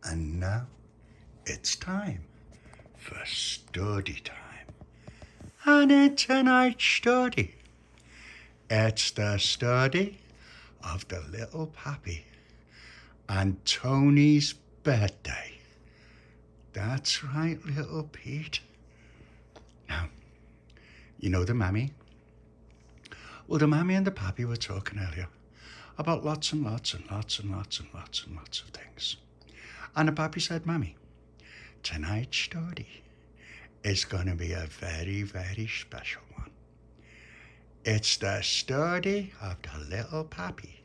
And now it's time for Stordy time. And in tonight's Stordy, it's the story of the Little Papi and Tony's birthday. That's right, little Pete. Now, you know the mammy? Well, the mammy and the pappy were talking earlier about lots and lots and lots and lots and lots and lots of things. And the pappy said, Mammy, tonight's story is going to be a very, very special one. It's the story of the Little Papi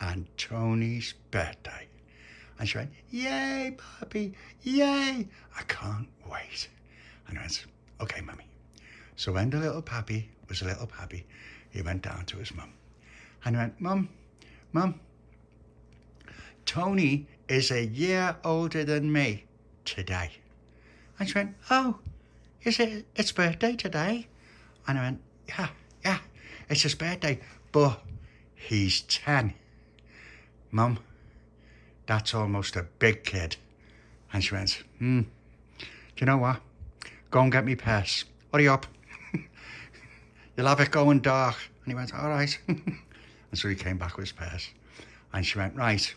and Tony's birthday. And she went, yay, Papi, yay. I can't wait. And I went, okay, Mummy. So when the Little Papi was a little Papi, he went down to his mum. And he went, Mum, Tony is a year older than me today. And she went, oh, is it its birthday today? And I went, yeah, it's his birthday, but he's 10. Mum, that's almost a big kid. And she went, do you know what? Go and get me purse. Hurry up. You'll have it going dark. And he went, all right. And so he came back with his purse. And she went, right.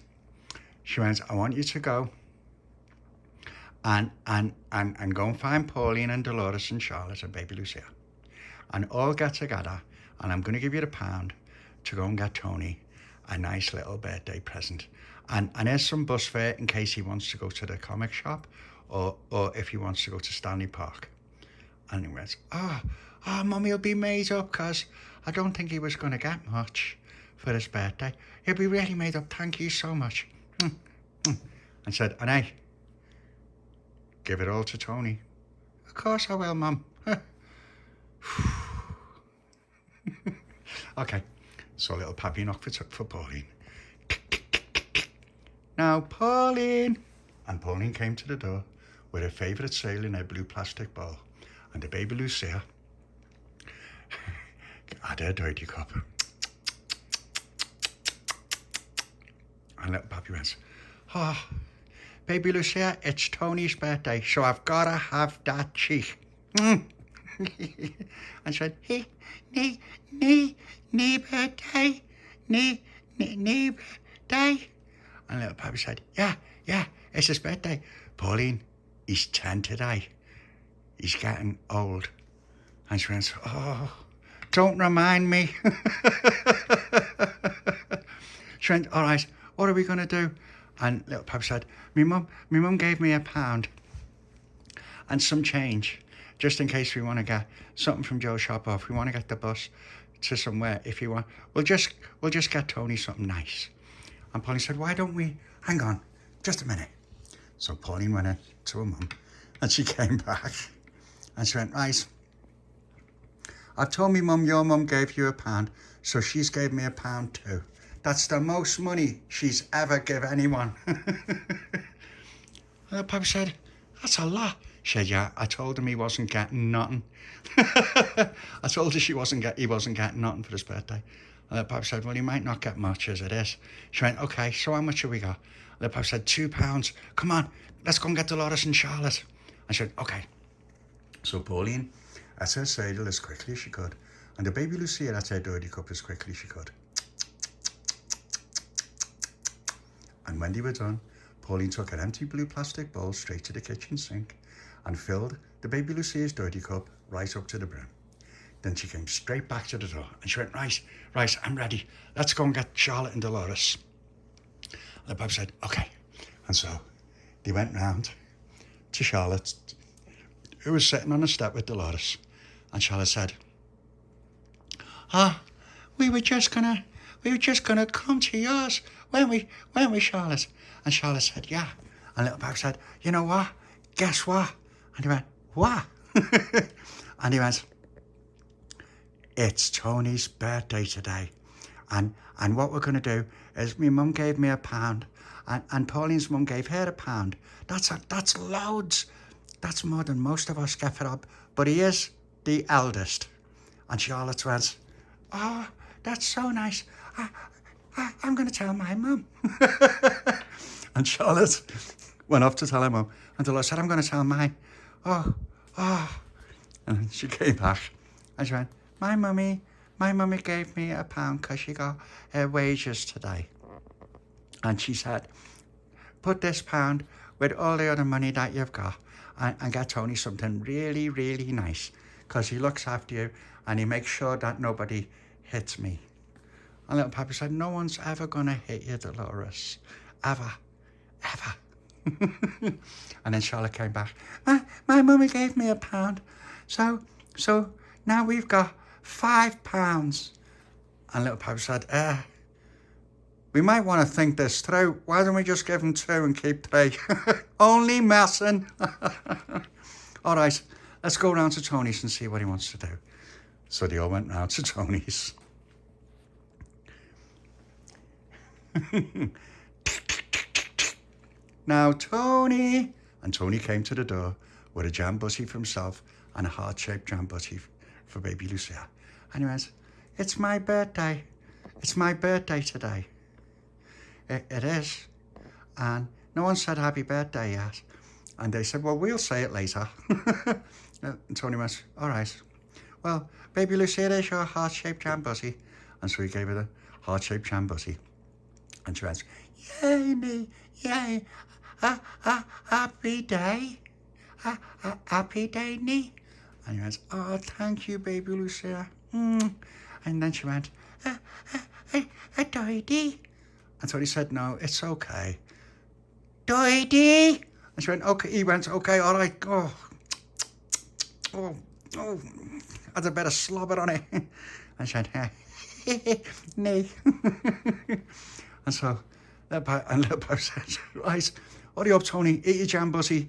She went, I want you to go and go and find Pauline and Dolores and Charlotte and Baby Lucia. And all get together, and I'm going to give you £1 to go and get Tony a nice little birthday present. And here's some bus fare in case he wants to go to the comic shop or if he wants to go to Stanley Park. And he went, oh, Mummy will be made up because I don't think he was going to get much for his birthday. He'll be really made up. Thank you so much. And said, and hey, give it all to Tony. Of course I will, Mum. Okay, so little Pappy knocked for Pauline. Now, Pauline. And Pauline came to the door with her favourite cereal in her blue plastic bowl. And the Baby Lucia had her dirty cup. And little Pappy went, oh, Baby Lucia, it's Tony's birthday, so I've got to have that cheek. And she said, nee birthday, nee birthday. And little Pappy said, yeah, it's his birthday. Pauline, he's 10 today. He's getting old. And she went, oh, don't remind me. She went, all right, what are we going to do? And little Pappy said, my mum gave me £1 and some change, just in case we want to get something from Joe's shop, or if we want to get the bus to somewhere, if you want, we'll just get Tony something nice. And Pauline said, why don't we, hang on, just a minute. So Pauline went in to her mum, and she came back, and she went, right, I've told me mum your mum gave you £1, so she's gave me £1 too. That's the most money she's ever given anyone. And Pappy said, that's a lot. She said, yeah, I told him he wasn't getting nothing. I told her he wasn't getting nothing for his birthday. And Pappy said, well, he might not get much as it is. She went, okay, so how much have we got? And Pappy said, £2. Come on, let's go and get Dolores and Charlotte. And she said, okay. So Pauline ate her cereal as quickly as she could, and the Baby Lucia ate her dirty cup as quickly as she could. And when they were done, Pauline took an empty blue plastic bowl straight to the kitchen sink and filled the Baby Lucia's dirty cup right up to the brim. Then she came straight back to the door and she went, right, I'm ready. Let's go and get Charlotte and Dolores. And the Pappy said, okay. And so they went round to Charlotte, who was sitting on a step with Dolores. And Charlotte said, we were just gonna come to yours, weren't we, Charlotte? And Charlotte said, yeah. And little Pappy said, you know what? Guess what? And he went, what? And he went, it's Tony's birthday today. And what we're going to do is my mum gave me £1 and Pauline's mum gave her £1. That's loads. That's more than most of us get for up. But he is the eldest. And Charlotte went, oh, that's so nice. I'm going to tell my mum. And Charlotte went off to tell her mum. And Dolores said, I'm going to tell mine. Oh, oh. And then she came back and she went, my mummy gave me £1 because she got her wages today. And she said, put this £1 with all the other money that you've got and get Tony something really, really nice because he looks after you and he makes sure that nobody hits me. And Little Papi said, no one's ever going to hit you, Dolores. Ever. And then Charlotte came back. My mummy gave me £1. So now we've got £5. And Little Papi said, we might want to think this through. Why don't we just give him 2 and keep 3? Only messing. All right, let's go round to Tony's and see what he wants to do. So they all went round to Tony's. Now, Tony. And Tony came to the door with a jam butty for himself and a heart-shaped jam butty for Baby Lucia. And he went, it's my birthday. It's my birthday today. It is. And no one said happy birthday yet. And they said, well, we'll say it later. And Tony went, all right. Well, Baby Lucia, there's your heart-shaped jam butty. And so he gave her the heart-shaped jam butty. And she went, yay me, yay. Happy day. Happy day, me. And he went, oh, thank you, Baby Lucia. And then she went, Doidy. And so he said, no, it's okay. Doidy. And she went, okay. He went, okay, all right. Oh, had a bit of slobber on it. And she went, nee. And so Little Papi said, right, hurry up, Tony, eat your jam butty.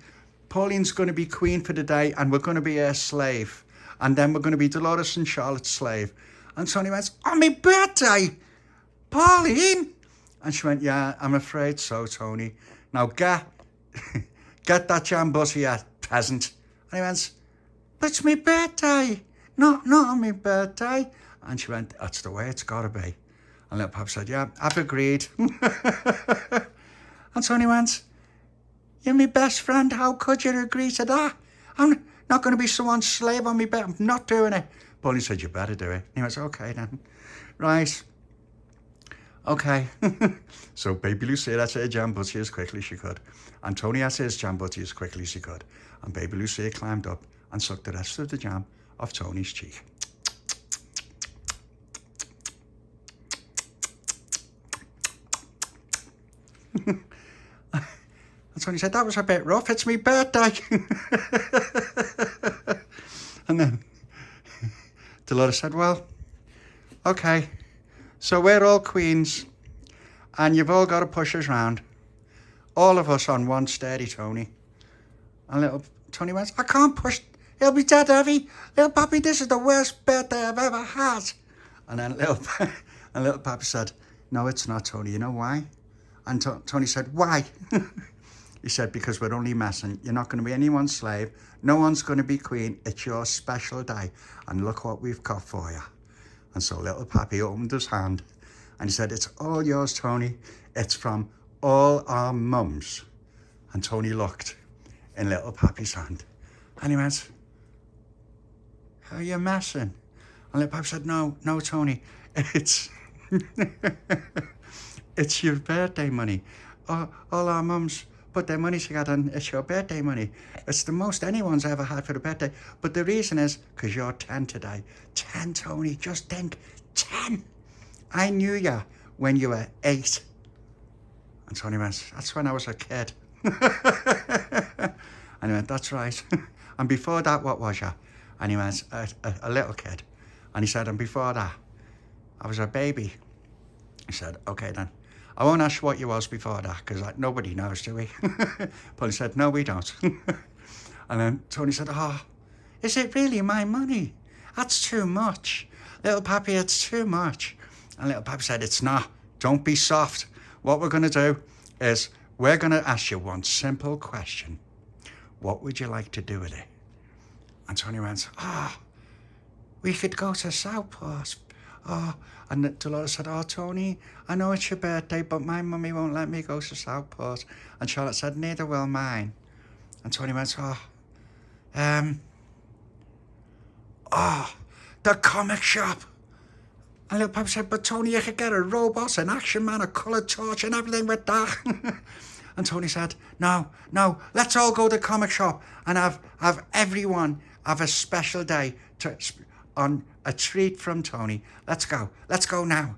Pauline's going to be queen for the day and we're going to be her slave. And then we're going to be Dolores and Charlotte's slave. And Tony went, on my birthday, Pauline? And she went, yeah, I'm afraid so, Tony. Now get that jam butty, you peasant. And he went, but it's my birthday. Not on my birthday. And she went, that's the way it's got to be. And Little Papi said, yeah, I've agreed. And Tony went, you're my best friend. How could you agree to that? I'm not going to be someone's slave on me bed. I'm not doing it. Pauline said, you better do it. And he went, okay then. Right. Okay. So Baby Lucia had her jam butty as quickly as she could. And Tony had his jam butty as quickly as he could. And Baby Lucia climbed up and sucked the rest of the jam off Tony's cheek. And Tony said, that was a bit rough. It's my birthday. And then Dolores said, well, okay, so we're all queens and you've all got to push us round. All of us on one steady, Tony. And little Tony went, I can't push. It'll be dead heavy. Little Papi, this is the worst birthday I've ever had. And then Little Papi said, no, it's not, Tony. You know why? And Tony said, why? He said, because we're only messing. You're not going to be anyone's slave. No one's going to be queen. It's your special day. And look what we've got for you. And so Little Papi opened his hand and he said, it's all yours, Tony. It's from all our mums. And Tony looked in Little Papi's hand and he went, are you messing? And Little Papi said, no, Tony, it's it's your birthday money. All our mums put their money together and it's your birthday money. It's the most anyone's ever had for a birthday. But the reason is because you're 10 today. 10, Tony, just think, 10. I knew you when you were 8. And Tony went, that's when I was a kid. And he went, that's right. And before that, what was you? And he went, a little kid. And he said, and before that, I was a baby. He said, okay then. I won't ask you what you was before that, because nobody knows, do we? Pauline said, no, we don't. And then Tony said, oh, is it really my money? That's too much. Little Papi, it's too much. And Little Papi said, it's not. Don't be soft. What we're going to do is we're going to ask you one simple question. What would you like to do with it? And Tony went, we could go to Southport oh, and Dolores said, oh, Tony, I know it's your birthday, but my mummy won't let me go to Southport. And Charlotte said, neither will mine. And Tony went, the comic shop. And Little Papi said, but Tony, you could get a robot, an action man, a coloured torch and everything with that. And Tony said, no, let's all go to the comic shop and have everyone have a special day on a treat from Tony. Let's go now.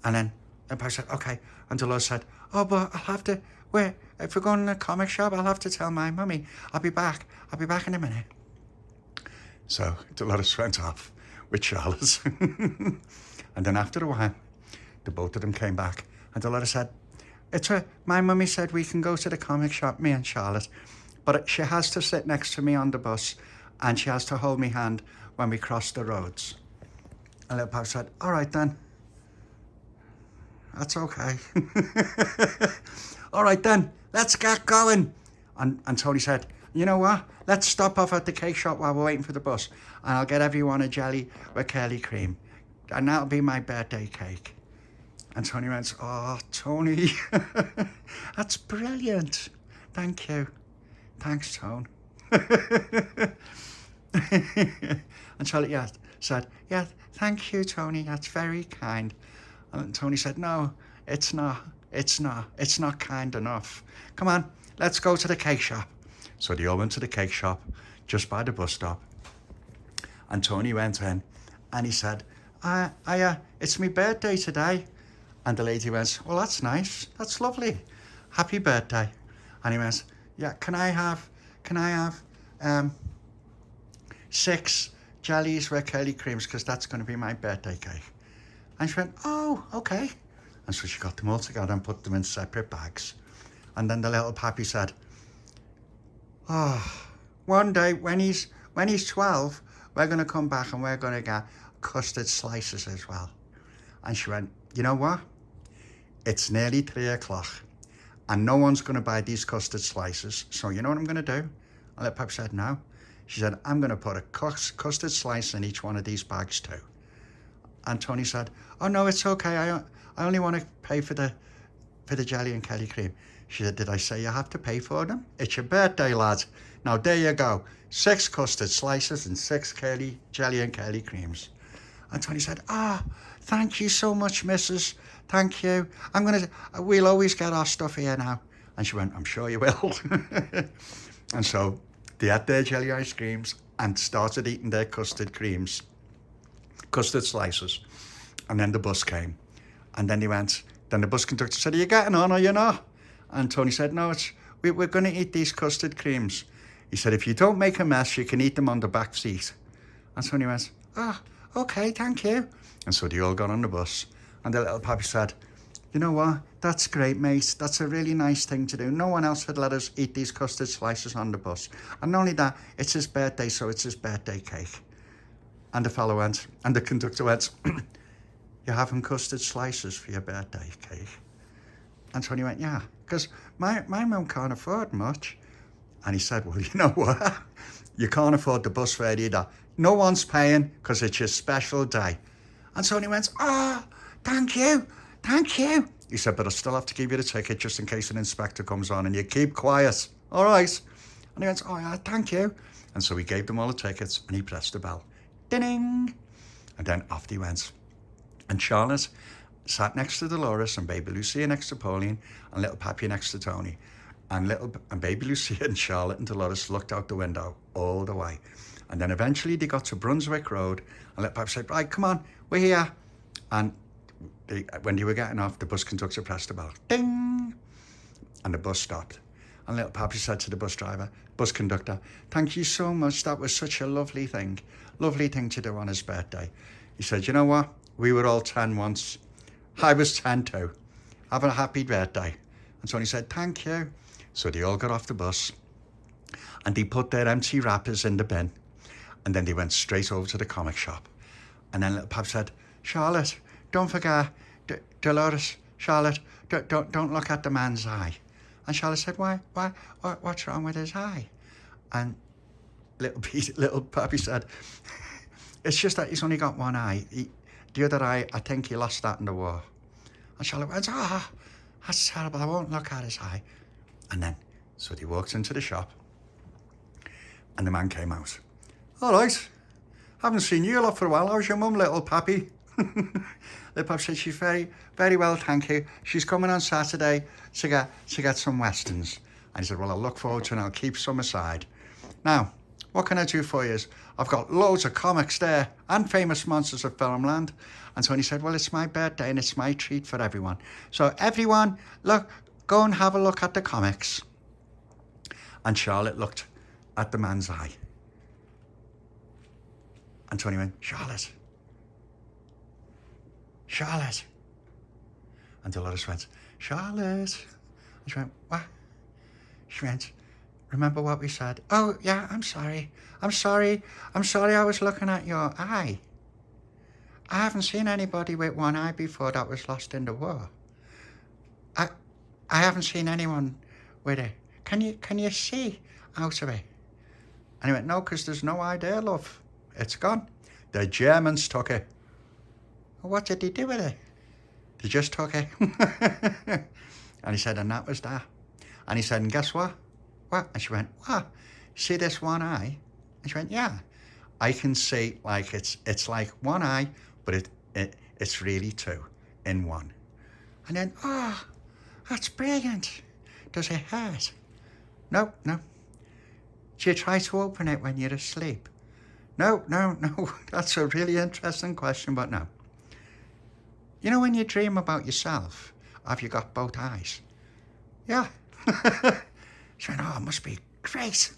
And then Little Papi said, okay. And Dolores said, oh, but I'll have to, wait, if we're going to the comic shop, I'll have to tell my mummy. I'll be back in a minute. So Dolores went off with Charlotte. And then after a while, the both of them came back. And Dolores said, my mummy said we can go to the comic shop, me and Charlotte, but she has to sit next to me on the bus and she has to hold me hand when we cross the roads. And Little Papi said, all right then. That's okay. All right then, let's get going. And Tony said, you know what? Let's stop off at the cake shop while we're waiting for the bus and I'll get everyone a jelly with curly cream. And that'll be my birthday cake. And Tony went, oh, Tony, that's brilliant. Thank you. Thanks, Tone. And Charlotte said, yeah, thank you, Tony. That's very kind. And Tony said, no, it's not. It's not kind enough. Come on, let's go to the cake shop. So they all went to the cake shop just by the bus stop. And Tony went in and he said, it's my birthday today. And the lady went, well, that's nice. That's lovely. Happy birthday. And he went, yeah, can I have 6 jellies with curly creams because that's going to be my birthday cake. And she went, oh, okay. And so she got them all together and put them in separate bags. And then the Little Papi said, oh, one day when he's 12, we're going to come back and we're going to get custard slices as well. And she went, you know what? It's nearly 3 o'clock and no one's going to buy these custard slices. So you know what I'm going to do? And Little Papi said, no. She said, I'm going to put a custard slice in each one of these bags too. And Tony said, oh no, it's okay. I only want to pay for the jelly and curly cream. She said, did I say you have to pay for them? It's your birthday, lad. Now there you go. 6 custard slices and 6 jelly and curly creams. And Tony said, thank you so much, missus. Thank you. We'll always get our stuff here now. And she went, I'm sure you will. And so they had their jelly ice creams and started eating their custard slices. And then the bus came. And then then the bus conductor said, are you getting on or you not? And Tony said, no, we're going to eat these custard creams. He said, if you don't make a mess, you can eat them on the back seat. And Tony went, okay, thank you. And so they all got on the bus. And the Little Papi said, you know what? That's great, mate. That's a really nice thing to do. No one else would let us eat these custard slices on the bus. And not only that, it's his birthday, so it's his birthday cake. And the conductor went, you're having custard slices for your birthday cake? And Tony went, yeah, because my mum can't afford much. And he said, well, you know what? You can't afford the bus fare either. No one's paying because it's your special day. And Tony went, thank you. He said, but I still have to give you the ticket just in case an inspector comes on and you keep quiet. All right. And he went, oh, yeah, thank you. And so he gave them all the tickets and he pressed the bell. Ding! And then off he went. And Charlotte sat next to Delores and Baby Lucia next to Pauline and Little Papi next to Tony. And Baby Lucia and Charlotte and Dolores looked out the window all the way. And then eventually they got to Brunswick Road and Little Papi said, right, come on, we're here. And when they were getting off, the bus conductor pressed the bell. Ding! And the bus stopped. And Little Papi said to the bus conductor, thank you so much. That was such a lovely thing to do on his birthday. He said, you know what? We were all 10 once. I was 10 too. Have a happy birthday. And Tony said, thank you. So they all got off the bus and they put their empty wrappers in the bin. And then they went straight over to the comic shop. And then Little Papi said, Charlotte, don't forget, Dolores, Charlotte, don't look at the man's eye. And Charlotte said, why, what's wrong with his eye? And Little Papi said, it's just that he's only got one eye. the other eye, I think he lost that in the war. And Charlotte went, oh, that's terrible, I won't look at his eye. And then, so they walked into the shop, and the man came out. All right, haven't seen you a lot for a while. How's your mum, Little Papi? Little Papi said, she's very, very well, thank you. She's coming on Saturday to get some Westerns. And he said, well, I'll look forward to it and I'll keep some aside. Now, what can I do for you? I've got loads of comics there and famous monsters of Filmland. And Tony said, well, it's my birthday and it's my treat for everyone. So everyone, look, go and have a look at the comics. And Charlotte looked at the man's eye. And Tony went, Charlotte. Charlotte. And Dolores went, Charlotte. And she went, what? She went, remember what we said? Oh, yeah, I'm sorry. I'm sorry I was looking at your eye. I haven't seen anybody with one eye before that was lost in the war. I haven't seen anyone with it. Can you see out of it? And he went, no, because there's no eye there, love. It's gone. The Germans took it. Well, what did they do with it? They just took it. And he said, and that was that. And he said, and guess what? What? And she went, what? See this one eye? And she went, yeah. I can see like it's like one eye, but it's really two in one. And then, oh, that's brilliant. Does it hurt? No. Do you try to open it when you're asleep? No. That's a really interesting question, but no. You know when you dream about yourself, have you got both eyes? Yeah. She went, oh, it must be great.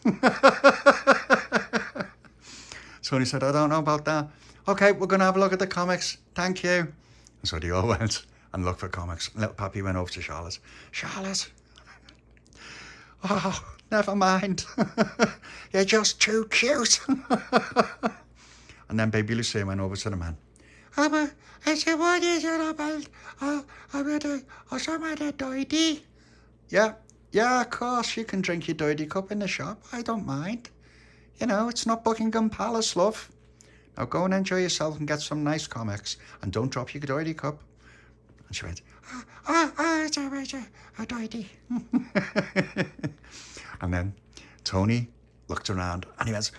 So he said, I don't know about that. Okay, we're going to have a look at the comics. Thank you. And so they all went and looked for comics. Little Papi went over to Charlotte. Charlotte. Oh, never mind. You're just too cute. And then Baby Lucia went over to the man. I said, what is it about? Some of the doity. Yeah, of course, you can drink your doity cup in the shop. I don't mind. You know, it's not Buckingham Palace, love. Now go and enjoy yourself and get some nice comics. And don't drop your doity cup. And she went, it's a doity. And then Tony looked around and he went,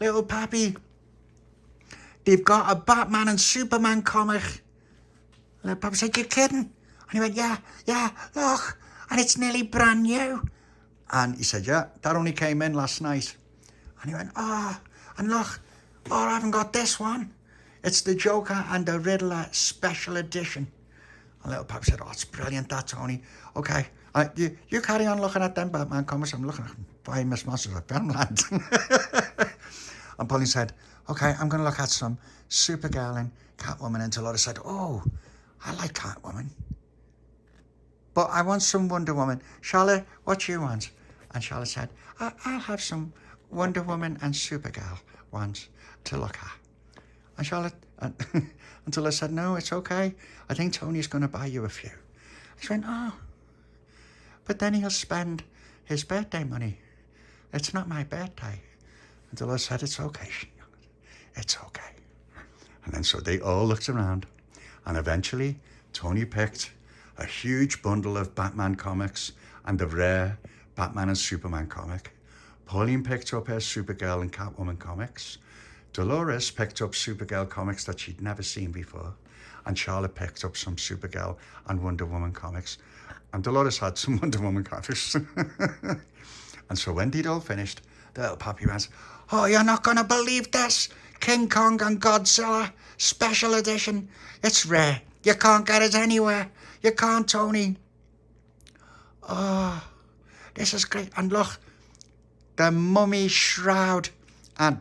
Little Papi, they've got a Batman and Superman comic. Little Papi said, you kidding? And he went, yeah, look, and it's nearly brand new. And he said, yeah, that only came in last night. And he went, and look, I haven't got this one. It's the Joker and the Riddler special edition. And Little Papi said, it's brilliant, that, Tony. Okay, you carry on looking at them Batman comics. I'm looking at famous monsters of Filmland. And Pauline said, okay, I'm going to look at some Supergirl and Catwoman. And Delores said, oh, I like Catwoman. But I want some Wonder Woman. Charlotte, what do you want? And Charlotte said, I'll have some Wonder Woman and Supergirl ones to look at. And Charlotte, and Dolores said, no, it's okay. I think Tony's going to buy you a few. She went, oh, but then he'll spend his birthday money. It's not my birthday. And Dolores said, it's okay. It's okay. And then so they all looked around, and eventually Tony picked a huge bundle of Batman comics and the rare Batman and Superman comic. Pauline picked up her Supergirl and Catwoman comics. Dolores picked up Supergirl comics that she'd never seen before. And Charlotte picked up some Supergirl and Wonder Woman comics. And Dolores had some Wonder Woman comics. And so when they'd all finished, the Little Papi went, oh, you're not going to believe this. King Kong and Godzilla special edition. It's rare. You can't get it anywhere. You can't, Tony. Oh, this is great. And look, the Mummy Shroud and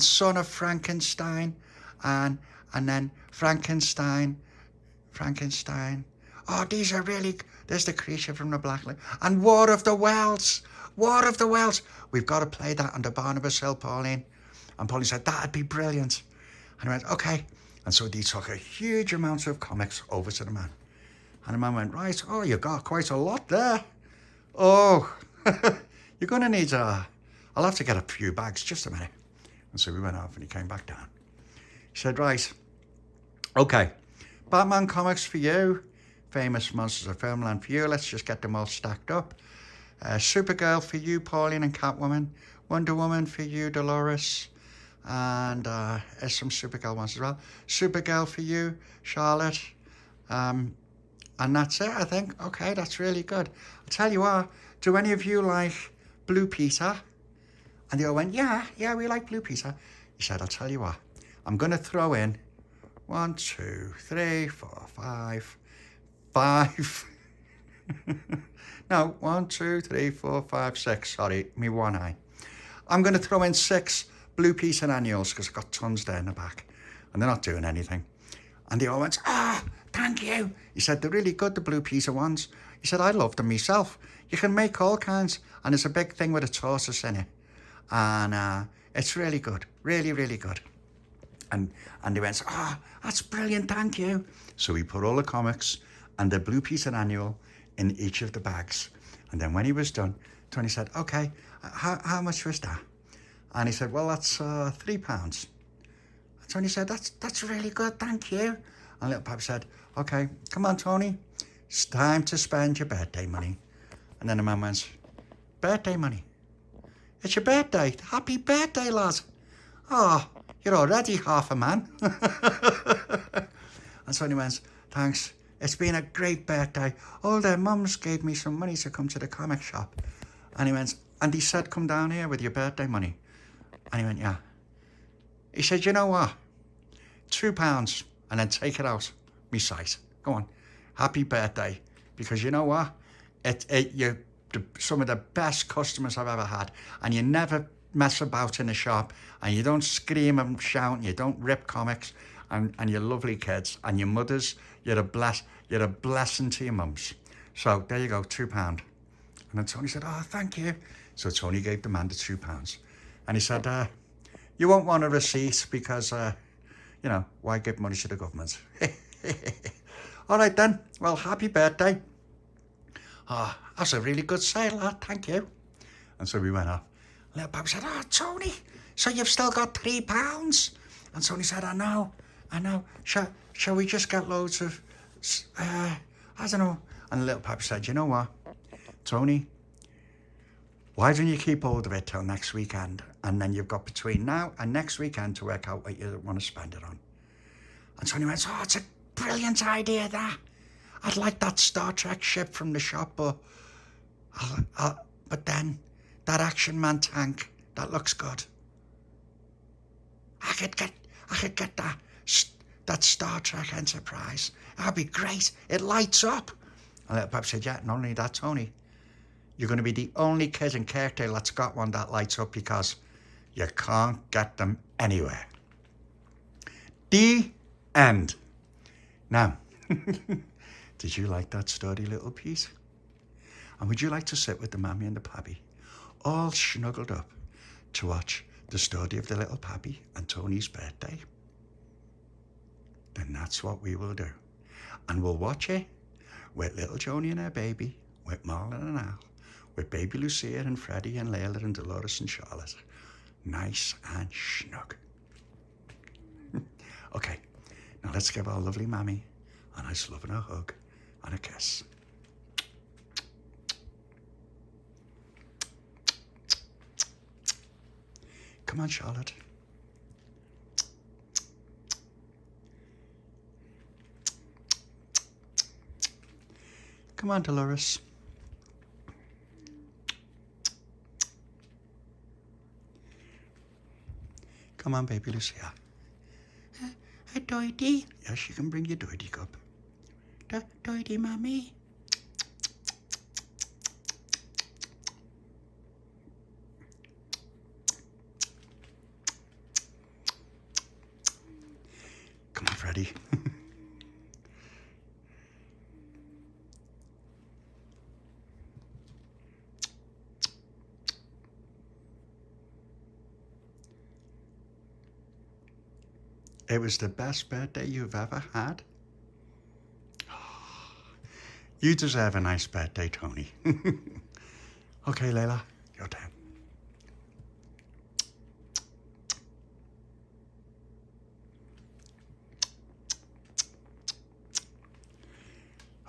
Son of Frankenstein and then Frankenstein. Oh, these are really, there's the Creature from the Black Lake. And War of the Worlds. We've got to play that on the Barnabas Hill, Pauline. And Pauline said, that'd be brilliant. And I went, okay. And so they took a huge amount of comics over to the man. And the man went, right, oh, you got quite a lot there. Oh, you're going to need I'll have to get a few bags, just a minute. And so we went off and he came back down. He said, right, okay, Batman comics for you, famous monsters of filmland for you. Let's just get them all stacked up. Supergirl for you, Pauline and Catwoman. Wonder Woman for you, Dolores. And there's some Supergirl ones as well. Supergirl for you, Charlotte. And that's it, I think. Okay, that's really good. I'll tell you what, do any of you like Blue Peter? And they all went, yeah, we like Blue Peter. He said, I'll tell you what, I'm going to throw in 1, 2, 3, 4, 5. No, 1, 2, 3, 4, 5, 6. Sorry, me one eye. I'm going to throw in 6 Blue Peter annuals because I've got tons there in the back. And they're not doing anything. And they all went, thank you. He said, they're really good, the Blue Peter ones. He said, I love them myself. You can make all kinds. And there's a big thing with a tortoise in it. And it's really good. Really, really good. And they went, that's brilliant, thank you. So we put all the comics and the Blue Peter annual in each of the bags. And then when he was done, Tony said, okay, how much was that? And he said, well, that's £3. And Tony said, that's really good, thank you. And Little Papi said, okay, come on, Tony, it's time to spend your birthday money. And then the man went, birthday money? It's your birthday. Happy birthday, lad. Oh, you're already half a man. And Tony went, thanks. It's been a great birthday. All their mums gave me some money to come to the comic shop. And he went, and he said, come down here with your birthday money. And he went, yeah. He said, you know what? £2 and then take it out. Me sight. Go on. Happy birthday. Because you know what? You're some of the best customers I've ever had. And you never mess about in the shop. And you don't scream and shout. And you don't rip comics. And you're lovely kids. And your mothers, you're a blessing to your mums. So there you go, £2. And then Tony said, thank you. So Tony gave the man the £2. And he said, you won't want a receipt because, why give money to the government? All right then. Well, happy birthday. That's a really good sale, lad. Thank you. And so we went off. Little Papi said, Tony, so you've still got £3? And Tony said, I know. Shall we just get loads of, I don't know. And Little Papi said, you know what, Tony, why don't you keep hold of it till next weekend? And then you've got between now and next weekend to work out what you want to spend it on. And Tony went, it's a brilliant idea, that. I'd like that Star Trek ship from the shop, but then that Action Man tank, that looks good. I could get that Star Trek Enterprise. That'd be great. It lights up. And Little Papi said, yeah, not only that, Tony, you're going to be the only kid in Kirkdale that's got one that lights up because you can't get them anywhere. The end. Now, did you like that sturdy little piece? And would you like to sit with the Mammy and the Pappy, all snuggled up, to watch the story of the Little Papi and Tony's birthday? Then that's what we will do. And we'll watch it with little Joni and her baby, with Marlon and Al, with Baby Lucia and Freddie and Layla and Dolores and Charlotte. Nice and snug. Okay, now let's give our lovely Mammy a nice love and a hug and a kiss. Come on, Charlotte. Come on, Dolores. Come on, Baby Lucia. A doity? Yes, you can bring your doity cup. Doity, Mommy. Come on, Freddie. It was the best birthday you've ever had. You deserve a nice birthday, Tony. Okay, Layla, your turn.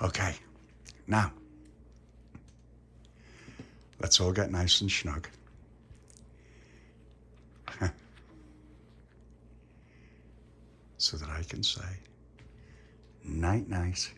Okay, now, let's all get nice and snug. So that I can say, night, night.